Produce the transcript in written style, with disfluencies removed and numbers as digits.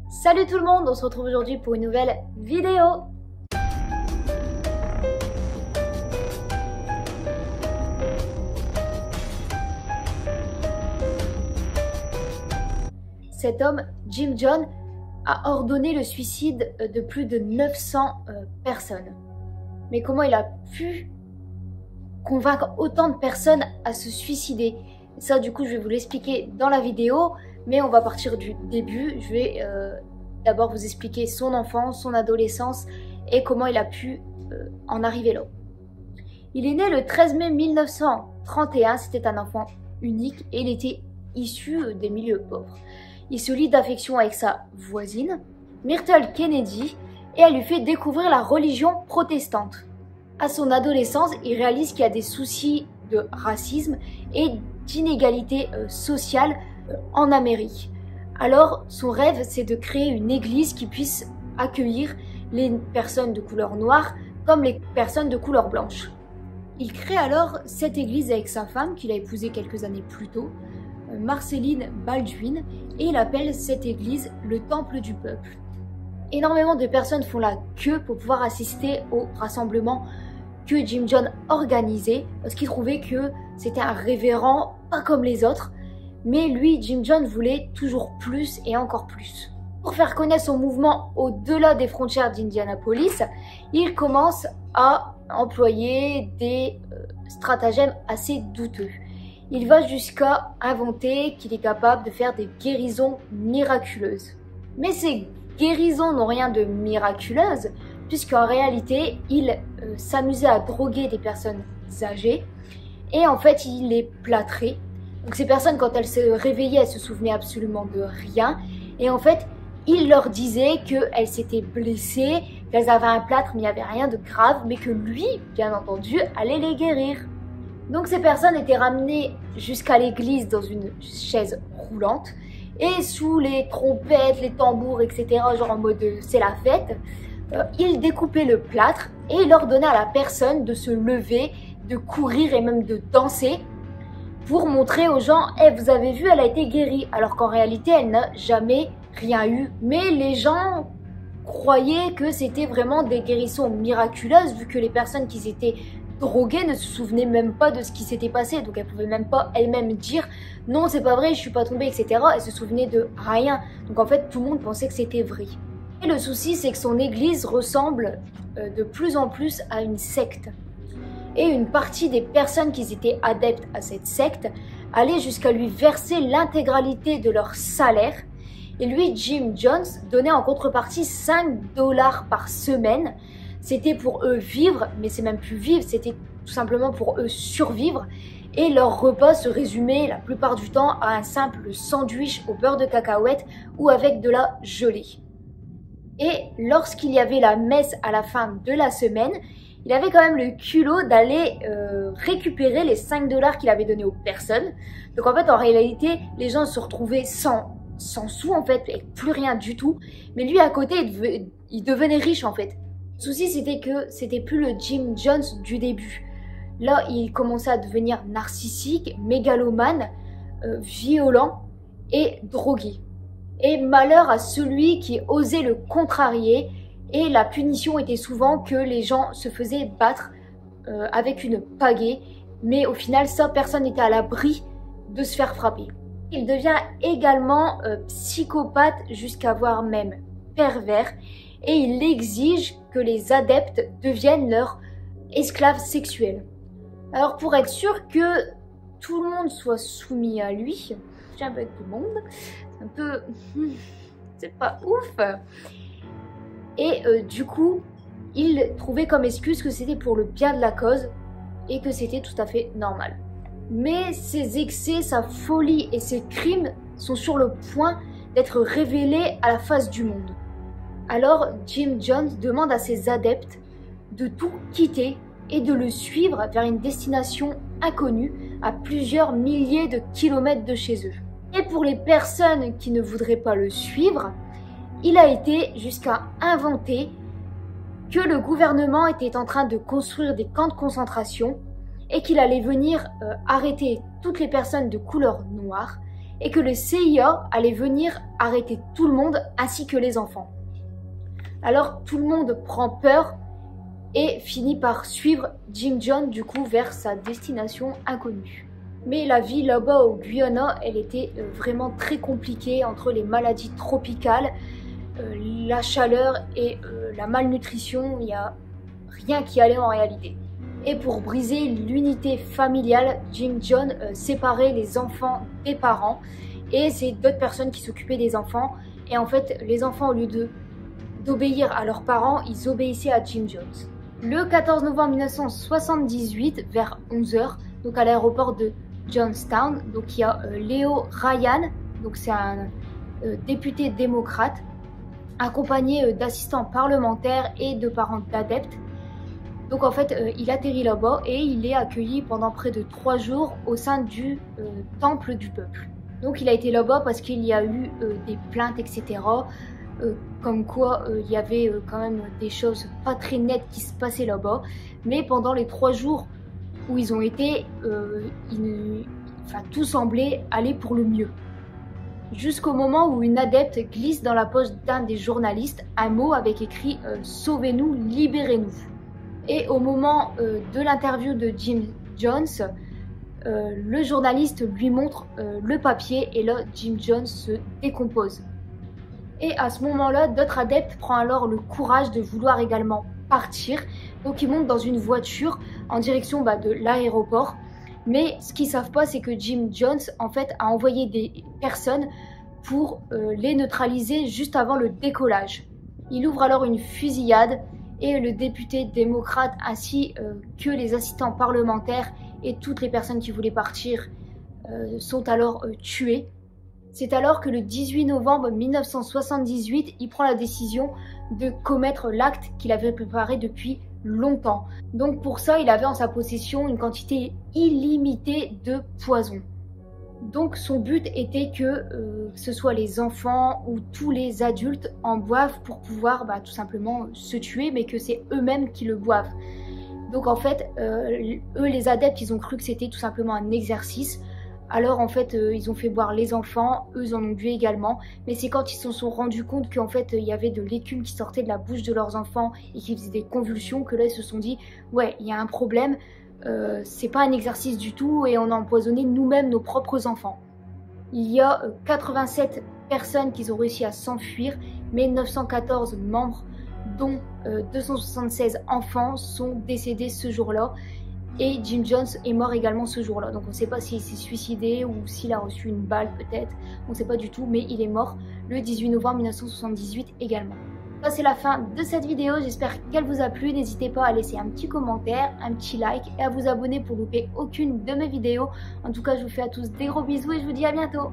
Salut tout le monde, on se retrouve aujourd'hui pour une nouvelle vidéo. Cet homme, Jim Jones, a ordonné le suicide de plus de 900 personnes. Mais comment il a pu convaincre autant de personnes à se suicider? Ça, du coup, je vais vous l'expliquer dans la vidéo, mais on va partir du début. Je vais d'abord vous expliquer son enfance, son adolescence et comment il a pu en arriver là. Il est né le 13 mai 1931, c'était un enfant unique et il était issu des milieux pauvres. Il se lie d'affection avec sa voisine, Myrtle Kennedy, et elle lui fait découvrir la religion protestante. À son adolescence, il réalise qu'il y a des soucis de racisme et d'inégalité sociale en Amérique. Alors, son rêve, c'est de créer une église qui puisse accueillir les personnes de couleur noire comme les personnes de couleur blanche. Il crée alors cette église avec sa femme qu'il a épousée quelques années plus tôt, Marceline Baldwin, et il appelle cette église le Temple du Peuple. Énormément de personnes font la queue pour pouvoir assister au rassemblement que Jim Jones organisait, parce qu'il trouvait que c'était un révérend pas comme les autres, mais lui, Jim Jones, voulait toujours plus et encore plus. Pour faire connaître son mouvement au-delà des frontières d'Indianapolis, il commence à employer des stratagèmes assez douteux. Il va jusqu'à inventer qu'il est capable de faire des guérisons miraculeuses. Mais ces guérisons n'ont rien de miraculeuse, puisqu'en réalité, il s'amusait à droguer des personnes âgées, et en fait, il les plâtrait. Donc ces personnes, quand elles se réveillaient, elles se souvenaient absolument de rien, et en fait, il leur disait qu'elles s'étaient blessées, qu'elles avaient un plâtre, mais il n'y avait rien de grave, mais que lui, bien entendu, allait les guérir. Donc ces personnes étaient ramenées jusqu'à l'église dans une chaise roulante, et sous les trompettes, les tambours, etc., genre en mode c'est la fête, il découpait le plâtre et il ordonnait à la personne de se lever, de courir et même de danser pour montrer aux gens « vous avez vu, elle a été guérie », alors qu'en réalité, elle n'a jamais rien eu. Mais les gens croyaient que c'était vraiment des guérisons miraculeuses vu que les personnes qui étaient droguées ne se souvenaient même pas de ce qui s'était passé. Donc elles pouvaient même pas elles-mêmes dire « non, c'est pas vrai, je suis pas tombée », etc. Elles se souvenaient de rien. Donc en fait, tout le monde pensait que c'était vrai. Et le souci, c'est que son église ressemble de plus en plus à une secte. Et une partie des personnes qui étaient adeptes à cette secte allaient jusqu'à lui verser l'intégralité de leur salaire. Et lui, Jim Jones, donnait en contrepartie 5 $ par semaine. C'était pour eux vivre, mais c'est même plus vivre, c'était tout simplement pour eux survivre. Et leur repas se résumait la plupart du temps à un simple sandwich au beurre de cacahuète ou avec de la gelée. Et lorsqu'il y avait la messe à la fin de la semaine, il avait quand même le culot d'aller récupérer les 5 $ qu'il avait donnés aux personnes. Donc en fait, en réalité, les gens se retrouvaient sans sous en fait, et plus rien du tout. Mais lui à côté, il devenait riche en fait. Le souci, c'était que c'était plus le Jim Jones du début. Là, il commençait à devenir narcissique, mégalomane, violent et drogué. Et malheur à celui qui osait le contrarier, et la punition était souvent que les gens se faisaient battre avec une pagaie, mais au final, ça, personne n'était à l'abri de se faire frapper. Il devient également psychopathe jusqu'à voire même pervers, et il exige que les adeptes deviennent leurs esclaves sexuels. Alors pour être sûr que tout le monde soit soumis à lui, j'ai un peu avec tout le monde, c'est un peu... c'est pas ouf. Et du coup, il trouvait comme excuse que c'était pour le bien de la cause et que c'était tout à fait normal. Mais ses excès, sa folie et ses crimes sont sur le point d'être révélés à la face du monde. Alors Jim Jones demande à ses adeptes de tout quitter et de le suivre vers une destination inconnue à plusieurs milliers de kilomètres de chez eux. Et pour les personnes qui ne voudraient pas le suivre, il a été jusqu'à inventer que le gouvernement était en train de construire des camps de concentration et qu'il allait venir arrêter toutes les personnes de couleur noire et que le CIA allait venir arrêter tout le monde ainsi que les enfants. Alors tout le monde prend peur et finit par suivre Jim Jones du coup vers sa destination inconnue. Mais la vie là-bas au Guyana, elle était vraiment très compliquée entre les maladies tropicales, la chaleur et la malnutrition. Il n'y a rien qui allait en réalité. Et pour briser l'unité familiale, Jim Jones séparait les enfants des parents et c'est d'autres personnes qui s'occupaient des enfants. Et en fait, les enfants, au lieu d'obéir à leurs parents, ils obéissaient à Jim Jones. Le 14 novembre 1978, vers 11 h, donc à l'aéroport de Johnstown, donc il y a Leo Ryan, donc c'est un député démocrate, accompagné d'assistants parlementaires et de parents d'adeptes. Donc en fait, il atterrit là-bas et il est accueilli pendant près de 3 jours au sein du temple du peuple. Donc il a été là-bas parce qu'il y a eu des plaintes, etc. Comme quoi il y avait quand même des choses pas très nettes qui se passaient là-bas. Mais pendant les 3 jours où ils ont été, tout semblait aller pour le mieux. Jusqu'au moment où une adepte glisse dans la poche d'un des journalistes un mot avec écrit « Sauvez-nous, libérez-nous ». Et au moment de l'interview de Jim Jones, le journaliste lui montre le papier et là Jim Jones se décompose. Et à ce moment-là, d'autres adeptes prennent alors le courage de vouloir également partir. Donc ils montent dans une voiture en direction de l'aéroport. Mais ce qu'ils ne savent pas, c'est que Jim Jones en fait a envoyé des personnes pour les neutraliser juste avant le décollage. Il ouvre alors une fusillade. Et le député démocrate ainsi que les assistants parlementaires et toutes les personnes qui voulaient partir sont alors tués. C'est alors que le 18 novembre 1978, il prend la décision de commettre l'acte qu'il avait préparé depuis longtemps. Donc pour ça, il avait en sa possession une quantité illimitée de poison. Donc son but était que ce soit les enfants ou tous les adultes en boivent pour pouvoir tout simplement se tuer, mais que c'est eux-mêmes qui le boivent. Donc en fait, eux les adeptes, ils ont cru que c'était tout simplement un exercice. Alors en fait, ils ont fait boire les enfants, eux ils en ont bu également. Mais c'est quand ils se sont rendus compte qu'en fait, il y avait de l'écume qui sortait de la bouche de leurs enfants et qui faisait des convulsions, que là ils se sont dit « Ouais, il y a un problème ». C'est pas un exercice du tout et on a empoisonné nous-mêmes nos propres enfants. Il y a 87 personnes qui ont réussi à s'enfuir, mais 914 membres, dont 276 enfants, sont décédés ce jour-là. Et Jim Jones est mort également ce jour-là. Donc on ne sait pas s'il s'est suicidé ou s'il a reçu une balle peut-être. On ne sait pas du tout, mais il est mort le 18 novembre 1978 également. Ça c'est la fin de cette vidéo, j'espère qu'elle vous a plu. N'hésitez pas à laisser un petit commentaire, un petit like et à vous abonner pour louper aucune de mes vidéos. En tout cas, je vous fais à tous des gros bisous et je vous dis à bientôt.